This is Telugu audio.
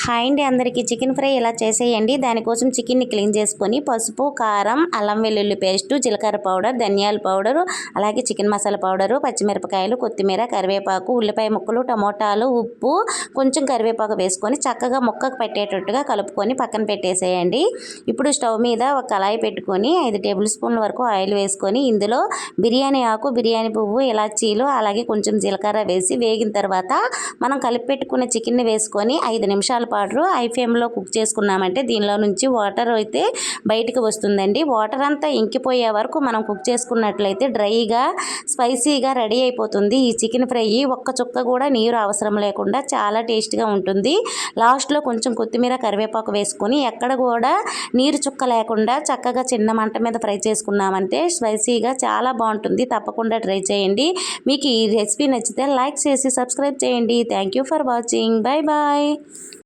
హాయ్ అండి అందరికీ చికెన్ ఫ్రై ఎలా చేసేయండి. దానికోసం చికెన్ని క్లీన్ చేసుకొని పసుపు, కారం, అల్లం వెల్లుల్లి పేస్టు, జీలకర్ర పౌడర్, ధనియాల పౌడరు, అలాగే చికెన్ మసాలా పౌడరు, పచ్చిమిరపకాయలు, కొత్తిమీర, కరివేపాకు, ఉల్లిపాయ ముక్కలు, టమోటాలు, ఉప్పు, కొంచెం కరివేపాకు వేసుకొని చక్కగా ముక్కకు పట్టేటట్టుగా కలుపుకొని పక్కన పెట్టేసేయండి. ఇప్పుడు స్టవ్ మీద ఒక కళాయి పెట్టుకొని 5 టేబుల్ స్పూన్ల వరకు ఆయిల్ వేసుకొని ఇందులో బిర్యానీ ఆకు, బిర్యానీ పువ్వు, ఇలాచీలు, అలాగే కొంచెం జీలకర్ర వేసి వేగిన తర్వాత మనం కలిపి పెట్టుకున్న చికెన్ని వేసుకొని 5 నిమిషాల పాటు హై ఫ్లేమ్లో కుక్ చేసుకున్నామంటే దీనిలో నుంచి వాటర్ అయితే బయటికి వస్తుందండి. వాటర్ అంతా ఇంకిపోయే వరకు మనం కుక్ చేసుకున్నట్లయితే డ్రైగా స్పైసీగా రెడీ అయిపోతుంది ఈ చికెన్ ఫ్రై. ఒక్క చుక్క కూడా నీరు అవసరం లేకుండా చాలా టేస్ట్గా ఉంటుంది. లాస్ట్లో కొంచెం కొత్తిమీర, కరివేపాకు వేసుకొని ఎక్కడ కూడా నీరు చుక్క లేకుండా చక్కగా చిన్న మంట మీద ఫ్రై చేసుకున్నామంటే స్పైసీగా చాలా బాగుంటుంది. తప్పకుండా ట్రై చేయండి. మీకు ఈ రెసిపీ నచ్చితే లైక్ చేసి సబ్స్క్రైబ్ చేయండి. Thank you for watching. Bye bye.